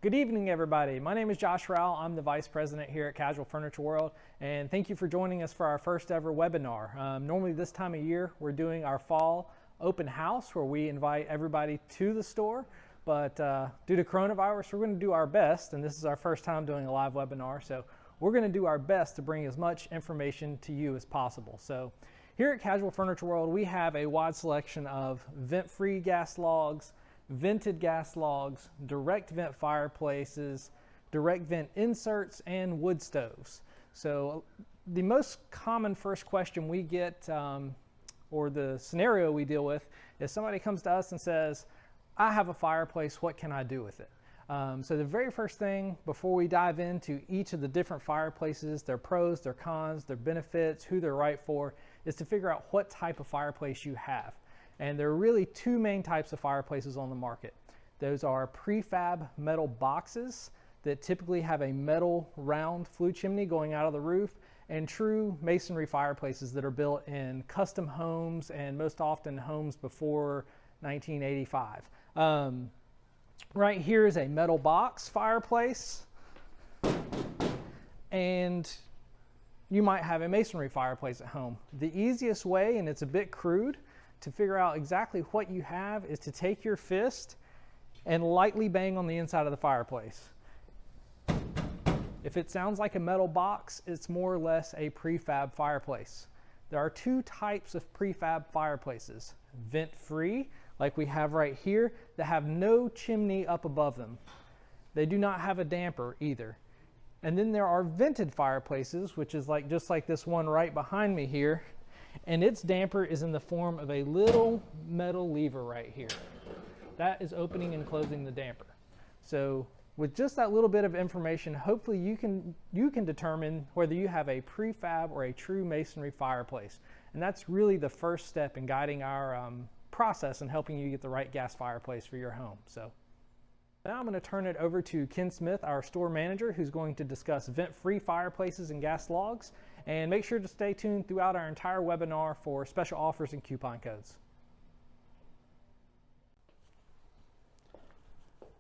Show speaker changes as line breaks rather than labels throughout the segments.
Good evening, everybody. My name is Josh Rowell. I'm the Vice President here at Casual Furniture World, and thank you for joining us for our first ever webinar. Normally this time of year, we're doing our fall open house where we invite everybody to the store, but due to coronavirus, we're going to do our best, and this is our first time doing a live webinar, so we're going to do our best to bring as much information to you as possible. So here at Casual Furniture World, we have a wide selection of vent-free gas logs, vented gas logs, direct vent fireplaces, direct vent inserts, and wood stoves. So the most common first question we get, or the scenario we deal with, is somebody comes to us and says, I have a fireplace, what can I do with it? So the very first thing before we dive into each of the different fireplaces, their pros, their cons, their benefits, who they're right for, is to figure out what type of fireplace you have. And there are really two main types of fireplaces on the market. Those are prefab metal boxes that typically have a metal round flue chimney going out of the roof, and true masonry fireplaces that are built in custom homes and most often homes before 1985. Right here is a metal box fireplace, and you might have a masonry fireplace at home. The easiest way, and it's a bit crude, to figure out exactly what you have is to take your fist and lightly bang on the inside of the fireplace. If it sounds like a metal box, it's more or less a prefab fireplace. There are two types of prefab fireplaces: vent-free, like we have right here, that have no chimney up above them. They do not have a damper either. And then there are vented fireplaces, which is like just like this one right behind me here, and its damper is in the form of a little metal lever right here. That is opening and closing the damper. So with just that little bit of information, hopefully you can determine whether you have a prefab or a true masonry fireplace. And that's really the first step in guiding our process and helping you get the right gas fireplace for your home. So now I'm going to turn it over to Ken Smith, our store manager, who's going to discuss vent-free fireplaces and gas logs. And make sure to stay tuned throughout our entire webinar for special offers and coupon codes.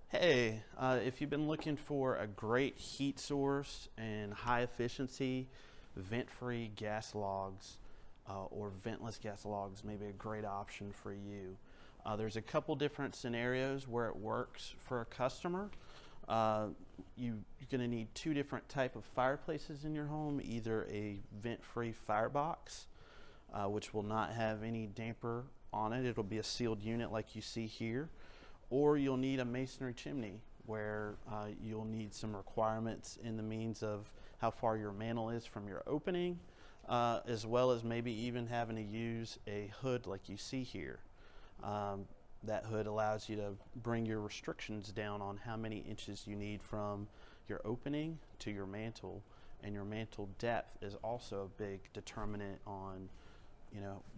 Hey, if you've been looking for a great heat source and high efficiency vent-free gas logs or ventless gas logs, may be a great option for you. There's a couple different scenarios where it works for a customer. You're going to need two different type of fireplaces in your home, either a vent-free firebox, which will not have any damper on it. It'll be a sealed unit like you see here. Or you'll need a masonry chimney, where you'll need some requirements in the means of how far your mantle is from your opening, as well as maybe even having to use a hood like you see here. That hood allows you to bring your restrictions down on how many inches you need from your opening to your mantle, and your mantle depth is also a big determinant on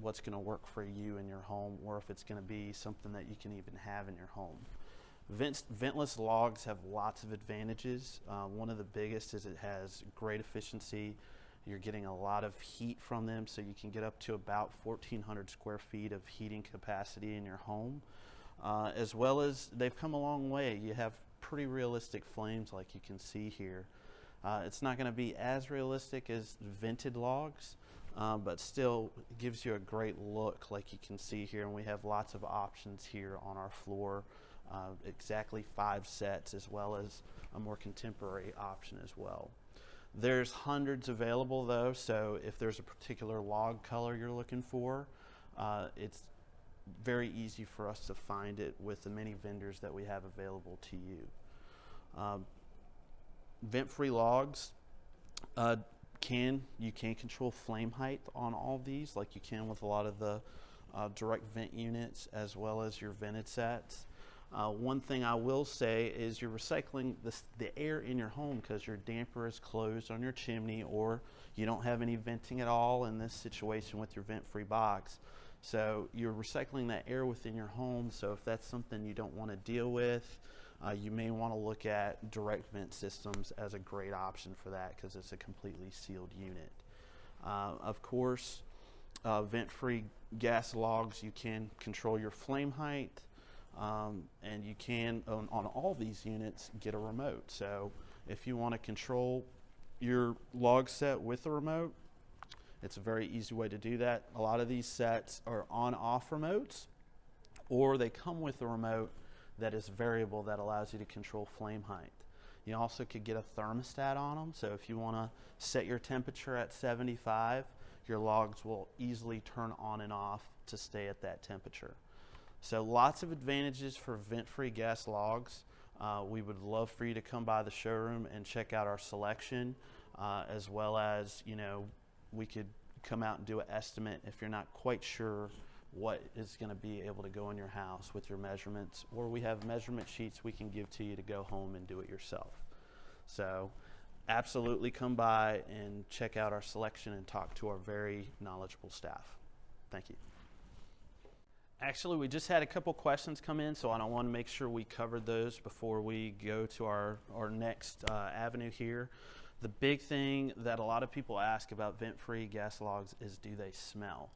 what's going to work for you in your home, or if it's going to be something that you can even have in your home. Ventless logs have lots of advantages. One of the biggest is it has great efficiency. You're getting a lot of heat from them, so you can get up to about 1,400 square feet of heating capacity in your home. As well as they've come a long way. You have pretty realistic flames like you can see here. It's not going to be as realistic as vented logs, but still gives you a great look like you can see here, and we have lots of options here on our floor, exactly 5 sets, as well as a more contemporary option as well. There's hundreds available though, so if there's a particular log color you're looking for, it's very easy for us to find it with the many vendors that we have available to you. Vent-free logs, you can control flame height on all these like you can with a lot of the direct vent units, as well as your vented sets. One thing I will say is you're recycling the air in your home because your damper is closed on your chimney, or you don't have any venting at all in this situation with your vent-free box. So you're recycling that air within your home. So if that's something you don't want to deal with, you may want to look at direct vent systems as a great option for that, because it's a completely sealed unit. Of course, vent-free gas logs, you can control your flame height. And you can, on all these units, get a remote. So if you want to control your log set with a remote, it's a very easy way to do that. A lot of these sets are on-off remotes, or they come with a remote that is variable that allows you to control flame height. You also could get a thermostat on them, so if you want to set your temperature at 75, your logs will easily turn on and off to stay at that temperature. So lots of advantages for vent-free gas logs. We would love for you to come by the showroom and check out our selection, as well as, you know, we could come out and do an estimate if you're not quite sure what is going to be able to go in your house with your measurements, or we have measurement sheets we can give to you to go home and do it yourself. So absolutely come by and check out our selection and talk to our very knowledgeable staff. Thank you. Actually, we just had a couple questions come in, so I want to make sure we covered those before we go to our next avenue here. The big thing that a lot of people ask about vent-free gas logs is, do they smell?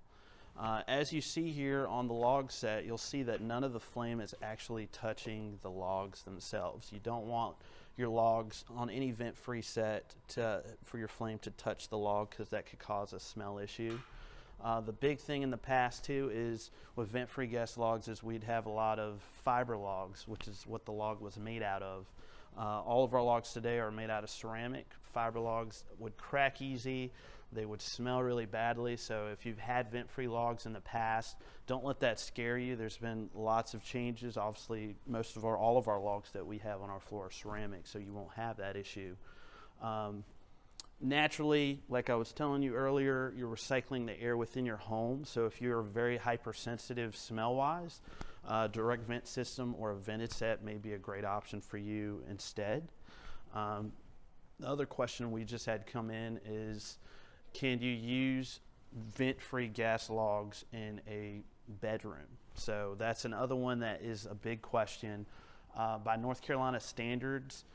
As you see here on the log set, you'll see that none of the flame is actually touching the logs themselves. You don't want your logs on any vent-free set for your flame to touch the log, because that could cause a smell issue. The big thing in the past too is with vent-free gas logs is we'd have a lot of fiber logs, which is what the log was made out of. All of our logs today are made out of ceramic. Fiber logs would crack easy. They would smell really badly. So if you've had vent-free logs in the past, don't let that scare you. There's been lots of changes. Obviously, all of our logs that we have on our floor are ceramic, so you won't have that issue. Naturally, like I was telling you earlier, you're recycling the air within your home. So if you're very hypersensitive smell-wise, direct vent system or a vented set may be a great option for you instead. The other question we just had come in is, can you use vent-free gas logs in a bedroom? So that's another one that is a big question. By North Carolina standards,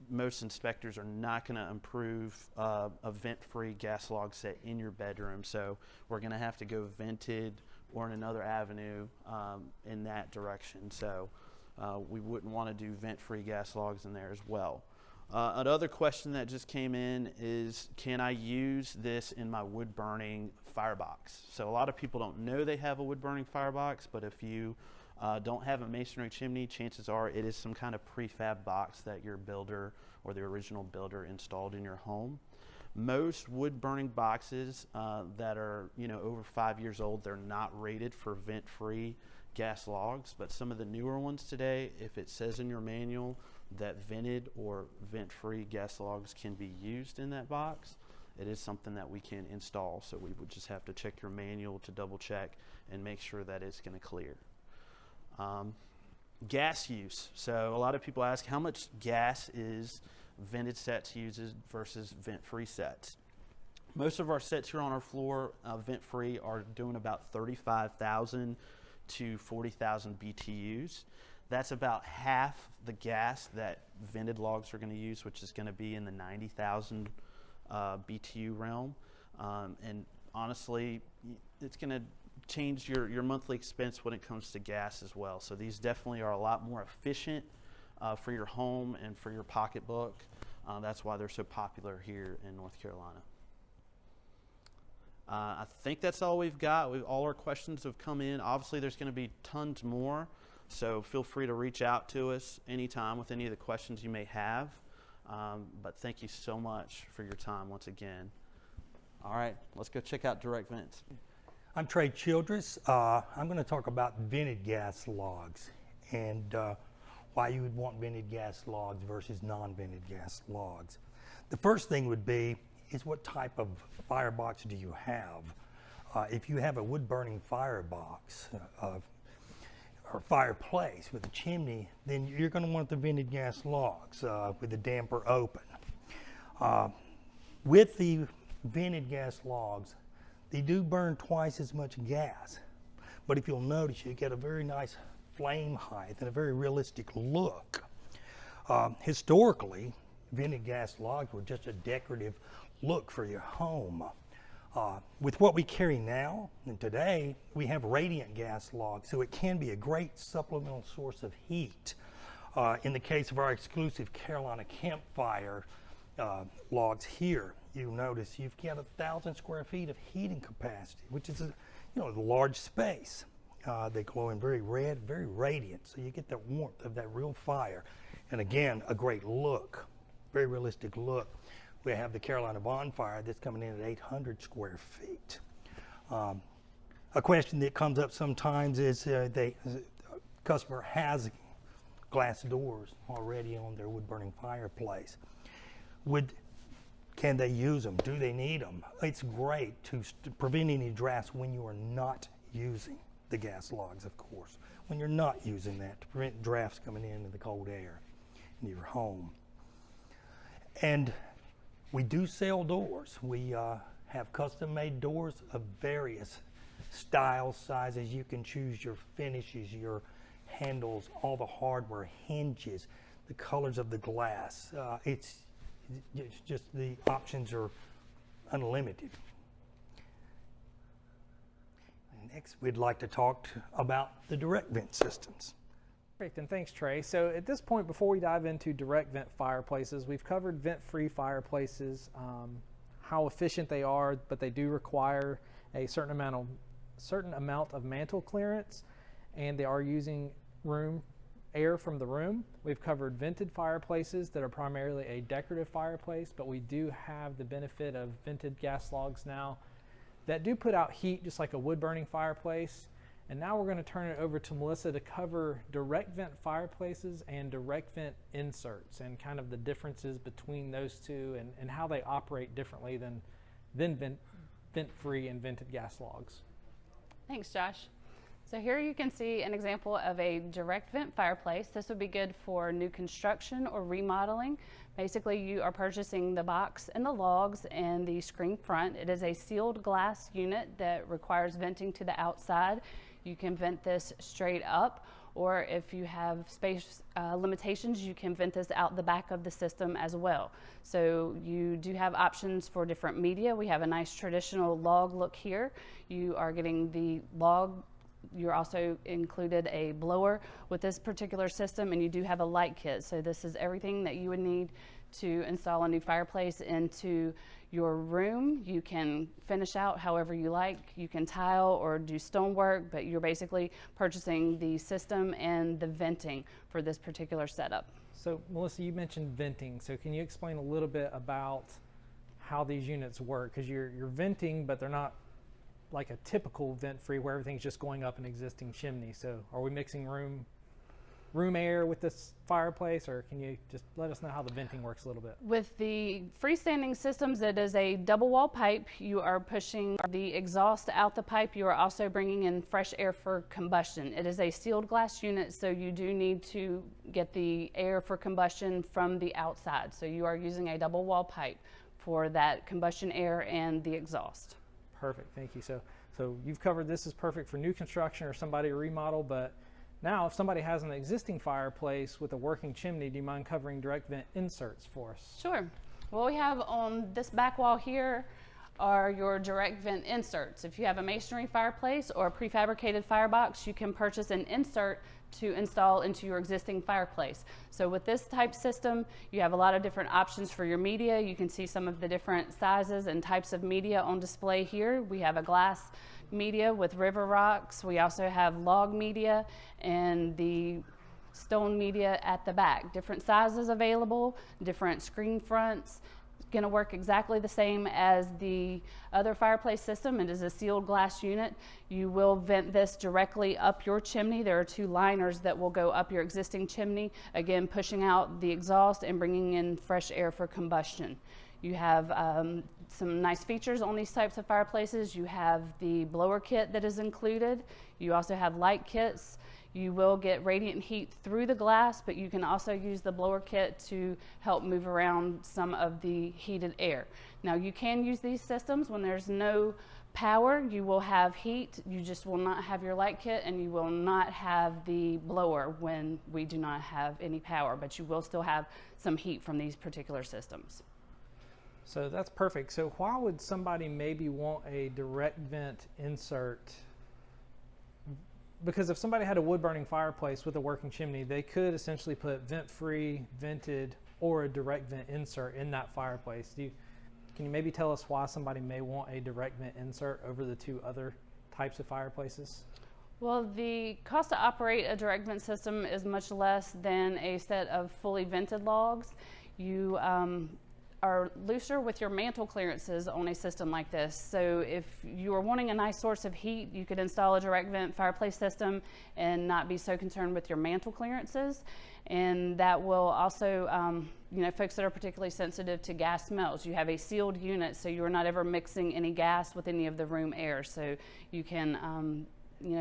most inspectors are not going to approve a vent-free gas log set in your bedroom. So we're going to have to go vented or in another avenue in that direction. So we wouldn't want to do vent-free gas logs in there as well. Another question that just came in is, can I use this in my wood-burning firebox? So a lot of people don't know they have a wood-burning firebox, but if you don't have a masonry chimney, chances are it is some kind of prefab box that your builder or the original builder installed in your home. Most wood-burning boxes that are over 5 years old, they're not rated for vent-free gas logs, but some of the newer ones today, if it says in your manual that vented or vent-free gas logs can be used in that box, it is something that we can install. So we would just have to check your manual to double check and make sure that it's going to clear. Gas use. So a lot of people ask, how much gas is vented sets uses versus vent-free sets? Most of our sets here on our floor, vent-free, are doing about 35,000 to 40,000 BTUs. That's about half the gas that vented logs are going to use, which is going to be in the 90,000 BTU realm. And honestly, it's going to change your monthly expense when it comes to gas as well. So these definitely are a lot more efficient for your home and for your pocketbook. That's why they're so popular here in North Carolina. I think that's all we've got. All our questions have come in. Obviously, there's going to be tons more, so feel free to reach out to us anytime with any of the questions you may have. But thank you so much for your time once again. All right, let's go check out direct vents.
I'm Trey Childress. I'm going to talk about vented gas logs and why you would want vented gas logs versus non-vented gas logs. The first thing would be is what type of firebox do you have? If you have a wood-burning firebox or fireplace with a chimney, then you're going to want the vented gas logs with the damper open. With the vented gas logs, they do burn twice as much gas, but if you'll notice, you get a very nice flame height and a very realistic look. Historically, vented gas logs were just a decorative look for your home. With what we carry now and today, we have radiant gas logs, so it can be a great supplemental source of heat. In the case of our exclusive Carolina campfire logs here, you notice you've got 1,000 square feet of heating capacity, which is a large space. They glow in very red, very radiant, so you get that warmth of that real fire. And again, a great look, very realistic look. We have the Carolina bonfire that's coming in at 800 square feet. A question that comes up sometimes is the customer has glass doors already on their wood-burning fireplace. Can they use them? Do they need them? It's great to prevent any drafts when you are not using the gas logs, of course. When you're not using that, to prevent drafts coming into the cold air in your home. And we do sell doors. We have custom-made doors of various styles, sizes. You can choose your finishes, your handles, all the hardware, hinges, the colors of the glass. It's just the options are unlimited. Next, we'd like to talk about the direct vent systems.
Perfect, and thanks, Trey. So at this point, before we dive into direct vent fireplaces, we've covered vent-free fireplaces, how efficient they are, but they do require a certain amount of mantle clearance, and they are using air from the room. We've covered vented fireplaces that are primarily a decorative fireplace, but we do have the benefit of vented gas logs now that do put out heat just like a wood-burning fireplace. And now we're going to turn it over to Melissa to cover direct vent fireplaces and direct vent inserts and kind of the differences between those two and how they operate differently than vent-free and vented gas logs.
Thanks, Josh. So here you can see an example of a direct vent fireplace. This would be good for new construction or remodeling. Basically, you are purchasing the box and the logs and the screen front. It is a sealed glass unit that requires venting to the outside. You can vent this straight up, or if you have space limitations, you can vent this out the back of the system as well. So you do have options for different media. We have a nice traditional log look here. You are getting the log. You're also included a blower with this particular system, and you do have a light kit. So this is everything that you would need to install a new fireplace into your room. You can finish out however you like. You can tile or do stonework, but you're basically purchasing the system and the venting for this particular setup.
So Melissa, you mentioned venting. So can you explain a little bit about how these units work? Because you're venting, but they're not like a typical vent-free where everything's just going up an existing chimney. So are we mixing room air with this fireplace, or can you just let us know how the venting works a little bit?
With the freestanding systems, it is a double wall pipe. You are pushing the exhaust out the pipe. You are also bringing in fresh air for combustion. It is a sealed glass unit, so you do need to get the air for combustion from the outside. So you are using a double wall pipe for that combustion air and the exhaust.
Perfect, thank you. So you've covered this is perfect for new construction or somebody to remodel, but now if somebody has an existing fireplace with a working chimney, do you mind covering direct vent inserts for us?
Sure. What we have on this back wall here are your direct vent inserts. If you have a masonry fireplace or a prefabricated firebox, you can purchase an insert to install into your existing fireplace. So with this type system, you have a lot of different options for your media. You can see some of the different sizes and types of media on display here. We have a glass media with river rocks. We also have log media and the stone media at the back. Different sizes available, different screen fronts. It's going to work exactly the same as the other fireplace system. It is a sealed glass unit. You will vent this directly up your chimney. There are two liners that will go up your existing chimney, again pushing out the exhaust and bringing in fresh air for combustion. You have some nice features on these types of fireplaces. You have the blower kit that is included. You also have light kits. You will get radiant heat through the glass, but you can also use the blower kit to help move around some of the heated air. Now you can use these systems when there's no power. You will have heat. You just will not have your light kit, and you will not have the blower when we do not have any power, but you will still have some heat from these particular systems.
So that's perfect. So why would somebody maybe want a direct vent insert? Because if somebody had a wood burning fireplace with a working chimney, they could essentially put vent free, vented, or a direct vent insert in that fireplace. Can you maybe tell us why somebody may want a direct vent insert over the two other types of fireplaces?
Well, the cost to operate a direct vent system is much less than a set of fully vented logs. You are looser with your mantle clearances on a system like this. So if you are wanting a nice source of heat, you could install a direct vent fireplace system and not be so concerned with your mantle clearances. And that will also, folks that are particularly sensitive to gas smells, you have a sealed unit, so you're not ever mixing any gas with any of the room air. So you can,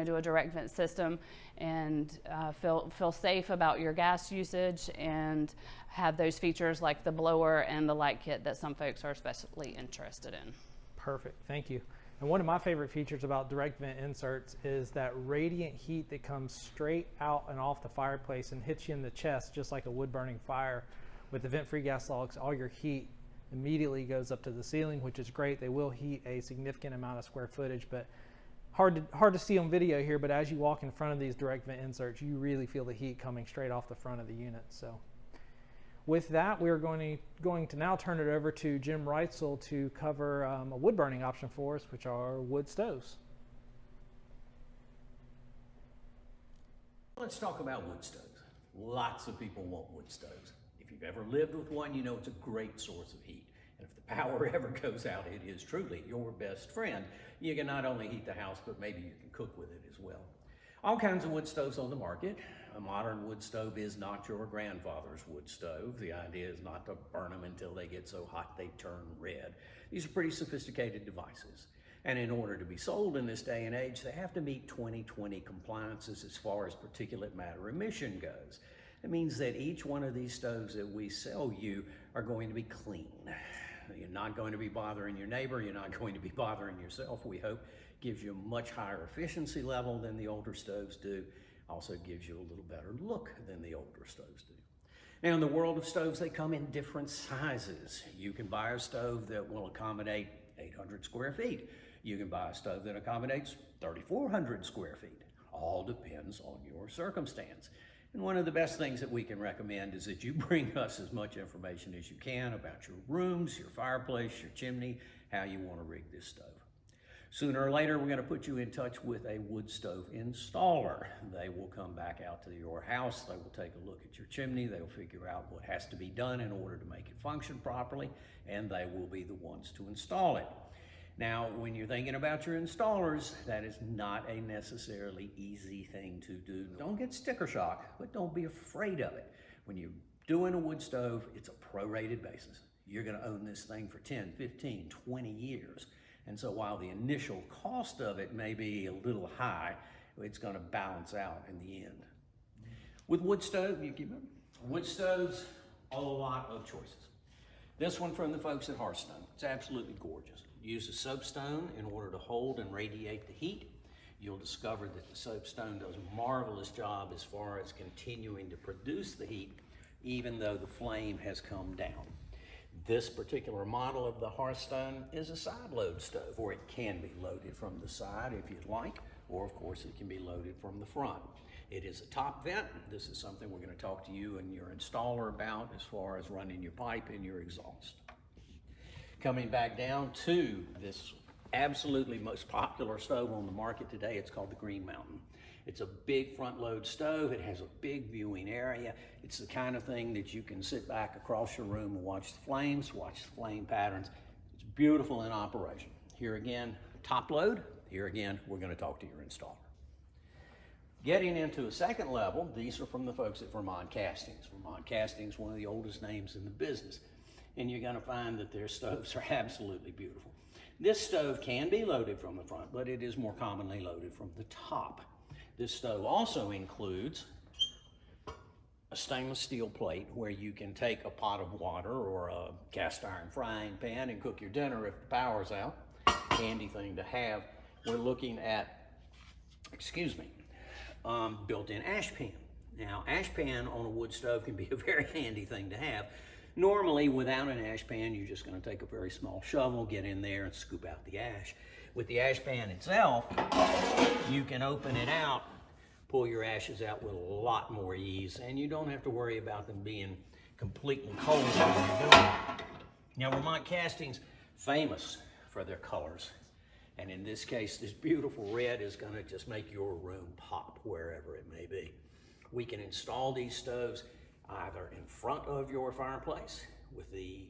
do a direct vent system and feel safe about your gas usage and have those features like the blower and the light kit that some folks are especially interested in.
Perfect, thank you. And one of my favorite features about direct vent inserts is that radiant heat that comes straight out and off the fireplace and hits you in the chest just like a wood burning fire. With the vent-free gas logs, all your heat immediately goes up to the ceiling, which is great. They will heat a significant amount of square footage, but hard to see on video here, but as you walk in front of these direct vent inserts, you really feel the heat coming straight off the front of the unit. So with that, we're going to now turn it over to Jim Reitzel to cover a wood burning option for us, which are wood stoves.
Let's talk about wood stoves. Lots of people want wood stoves. If you've ever lived with one, you know it's a great source of heat. And if the power ever goes out, it is truly your best friend. You can not only heat the house, but maybe you can cook with it as well. All kinds of wood stoves on the market. A modern wood stove is not your grandfather's wood stove. The idea is not to burn them until they get so hot they turn red. These are pretty sophisticated devices. And in order to be sold in this day and age, they have to meet 2020 compliances as far as particulate matter emission goes. It means that each one of these stoves that we sell you are going to be clean. You're not going to be bothering your neighbor. You're not going to be bothering yourself. We hope gives you a much higher efficiency level than the older stoves do. Also gives you a little better look than the older stoves do. Now in the world of stoves, they come in different sizes. You can buy a stove that will accommodate 800 square feet. You can buy a stove that accommodates 3,400 square feet. All depends on your circumstance. And one of the best things that we can recommend is that you bring us as much information as you can about your rooms, your fireplace, your chimney, how you want to rig this stove. Sooner or later, we're going to put you in touch with a wood stove installer. They will come back out to your house. They will take a look at your chimney. They'll figure out what has to be done in order to make it function properly, and they will be the ones to install it. Now, when you're thinking about your installers, that is not a necessarily easy thing to do. Don't get sticker shock, but don't be afraid of it. When you're doing a wood stove, it's a prorated basis. You're going to own this thing for 10, 15, 20 years. And so while the initial cost of it may be a little high, it's going to balance out in the end. With wood stoves, a lot of choices. This one from the folks at Hearthstone, it's absolutely gorgeous. Use a soapstone in order to hold and radiate the heat. You'll discover that the soapstone does a marvelous job as far as continuing to produce the heat, even though the flame has come down. This particular model of the Hearthstone is a side load stove, or it can be loaded from the side if you'd like, or of course it can be loaded from the front. It is a top vent. This is something we're going to talk to you and your installer about as far as running your pipe and your exhaust. Coming back down to this absolutely most popular stove on the market today, it's called the Green Mountain. It's a big front load stove. It has a big viewing area. It's the kind of thing that you can sit back across your room and watch the flames, watch the flame patterns. It's beautiful in operation. Here again, top load. Here again, we're going to talk to your installer. Getting into a second level, these are from the folks at Vermont Castings. Vermont Castings is one of the oldest names in the business. And you're going to find that their stoves are absolutely beautiful. This stove can be loaded from the front, but it is more commonly loaded from the top. This stove also includes a stainless steel plate where you can take a pot of water or a cast iron frying pan and cook your dinner if the power's out. Handy thing to have. We're looking at, built-in ash pan. Now, ash pan on a wood stove can be a very handy thing to have Normally, without an ash pan, you're just going to take a very small shovel, get in there, and scoop out the ash. With the ash pan itself, you can open it out, pull your ashes out with a lot more ease, and you don't have to worry about them being completely cold when you're doing it. Now, Vermont Casting's famous for their colors, and in this case, this beautiful red is going to just make your room pop wherever it may be. We can install these stoves either in front of your fireplace with the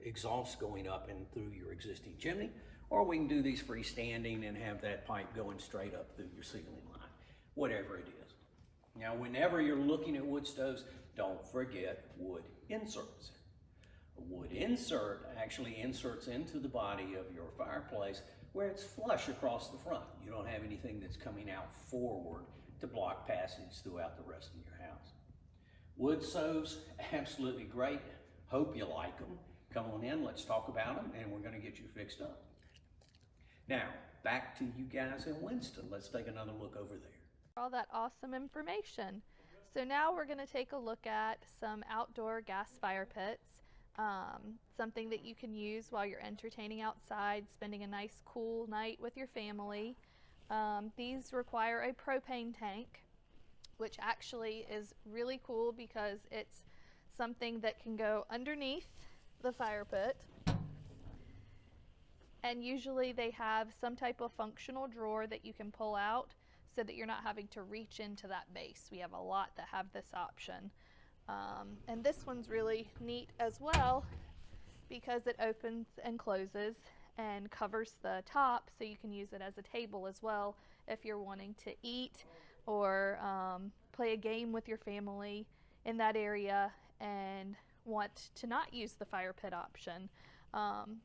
exhaust going up and through your existing chimney, or we can do these freestanding and have that pipe going straight up through your ceiling line, whatever it is. Now, whenever you're looking at wood stoves, don't forget wood inserts. A wood insert actually inserts into the body of your fireplace where it's flush across the front. You don't have anything that's coming out forward to block passage throughout the rest of your house. Wood stoves, absolutely great. Hope you like them. Come on in, let's talk about them, and we're going to get you fixed up. Now, back to you guys in Winston. Let's take another look over there.
All that awesome information. So now we're going to take a look at some outdoor gas fire pits. Something that you can use while you're entertaining outside, spending a nice cool night with your family. These require a propane tank, which actually is really cool because it's something that can go underneath the fire pit. And usually they have some type of functional drawer that you can pull out so that you're not having to reach into that base. We have a lot that have this option. And this one's really neat as well because it opens and closes and covers the top, so you can use it as a table as well if you're wanting to eat or play a game with your family in that area and want to not use the fire pit option.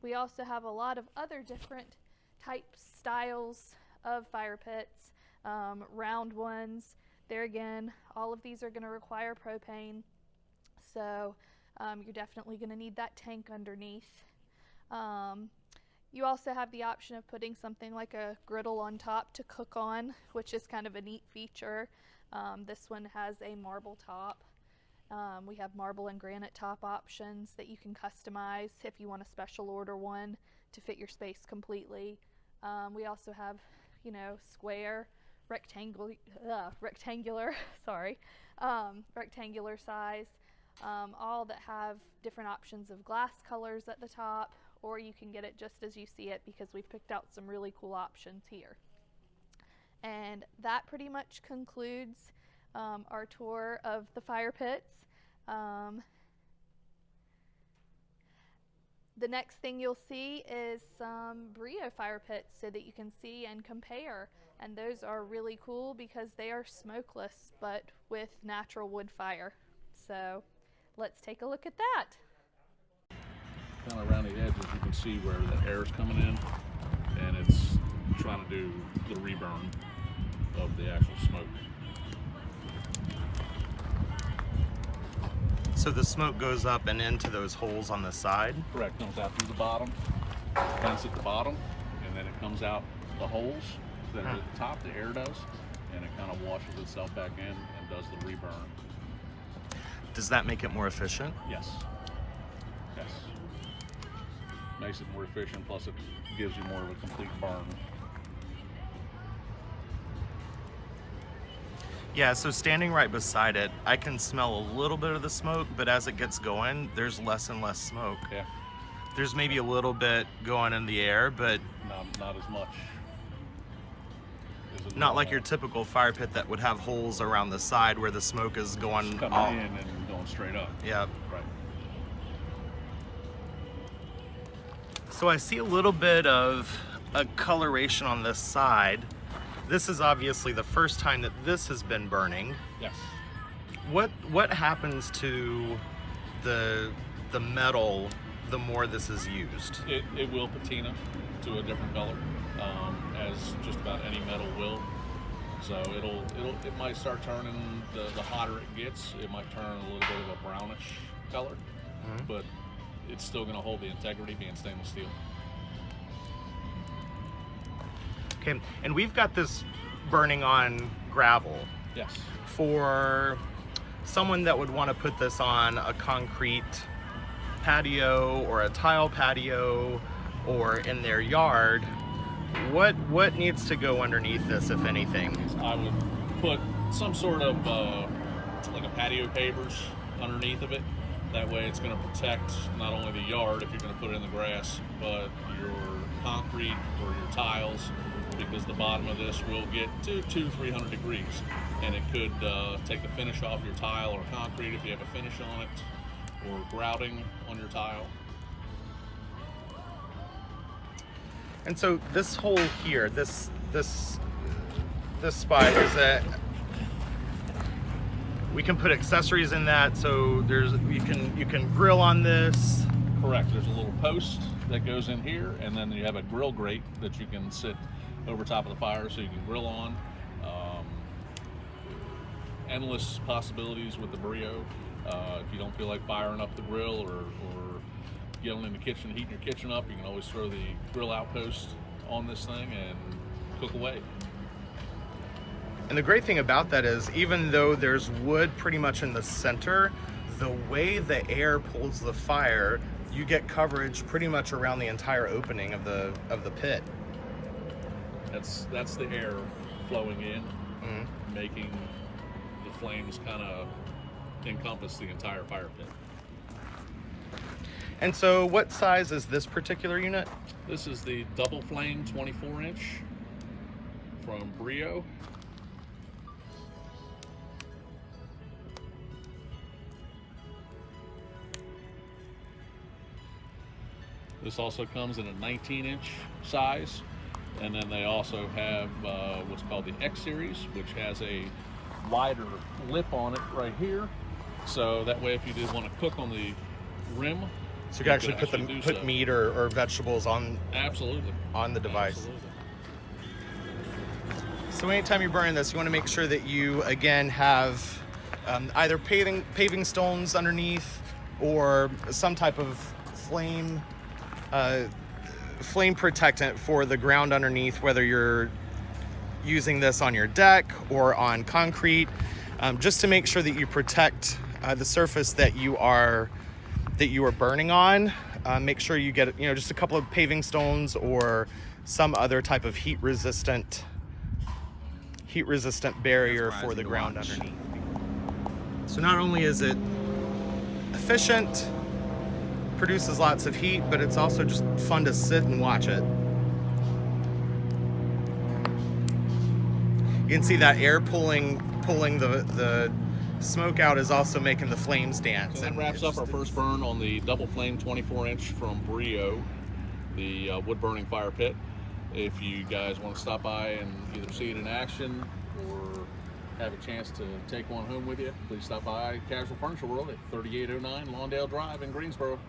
We also have a lot of other different types, styles of fire pits, round ones. There again, all of these are going to require propane, so you're definitely going to need that tank underneath. You also have the option of putting something like a griddle on top to cook on, which is kind of a neat feature. This one has a marble top. We have marble and granite top options that you can customize if you want a special order one to fit your space completely. We also have, square, rectangular, rectangular size, all that have different options of glass colors at the top, or you can get it just as you see it because we've picked out some really cool options here. And that pretty much concludes our tour of the fire pits. The next thing you'll see is some Breeo fire pits so that you can see and compare. And those are really cool because they are smokeless but with natural wood fire. So let's take a look at that.
Kind of around the edges you can see where the air is coming in, and it's trying to do the reburn of the actual smoke.
So the smoke goes up and into those holes on the side?
Correct. Comes out through the bottom, vents at the bottom, and then it comes out the holes that are at the top, the air does, and it kind of washes itself back in and does the reburn.
Does that make it more efficient?
Yes. Yes. Makes it more efficient, plus it gives you more of a complete burn.
Yeah, so standing right beside it, I can smell a little bit of the smoke, but as it gets going, there's less and less smoke.
Yeah.
There's maybe a little bit going in the air, but
Not as much.
not like your typical fire pit that would have holes around the side where the smoke is going
coming in and going straight up.
Yeah.
Right.
So I see a little bit of a coloration on this side. This is obviously the first time that this has been burning.
Yes.
What happens to the metal the more this is used?
It will patina to a different color, as just about any metal will. So it might start turning, the hotter it gets, it might turn a little bit of a brownish color, but it's still going to hold the integrity being stainless steel.
Okay, and we've got this burning on gravel.
Yes.
For someone that would want to put this on a concrete patio or a tile patio or in their yard, what needs to go underneath this, if anything?
I would put some sort of like a patio pavers underneath of it. That way it's going to protect not only the yard if you're going to put it in the grass, but your concrete or your tiles, because the bottom of this will get to 200-300 degrees, and it could take the finish off your tile or concrete if you have a finish on it, or grouting on your tile.
And so this hole here, this spot, is that we can put accessories in that, so you can grill on this.
Correct. There's a little post that goes in here, and then you have a grill grate that you can sit over top of the fire so you can grill on. Endless possibilities with the Breeo. If you don't feel like firing up the grill or getting in the kitchen, heating your kitchen up, you can always throw the grill outpost on this thing and cook away.
And the great thing about that is, even though there's wood pretty much in the center, the way the air pulls the fire, you get coverage pretty much around the entire opening of the pit.
That's the air flowing in, making the flames kind of encompass the entire fire pit.
And so what size is this particular unit?
This is the double flame 24-inch from Breeo. This also comes in a 19-inch size, and then they also have what's called the X Series, which has a wider lip on it right here. So that way, if you did want to cook on the rim,
so you can actually put meat or vegetables on on the device.
Absolutely.
So anytime you're burning this, you want to make sure that you again have either paving stones underneath or some type of flame protectant for the ground underneath, whether you're using this on your deck or on concrete, just to make sure that you protect the surface that you are burning on. Make sure you get just a couple of paving stones or some other type of heat resistant barrier for the ground underneath. So not only is it efficient, produces lots of heat, but it's also just fun to sit and watch it. You can see that air pulling the smoke out is also making the flames dance.
So that wraps up our first burn on the double flame 24-inch from Breeo, the wood burning fire pit. If you guys want to stop by and either see it in action or have a chance to take one home with you, please stop by Casual Furniture World at 3809 Lawndale Drive in Greensboro.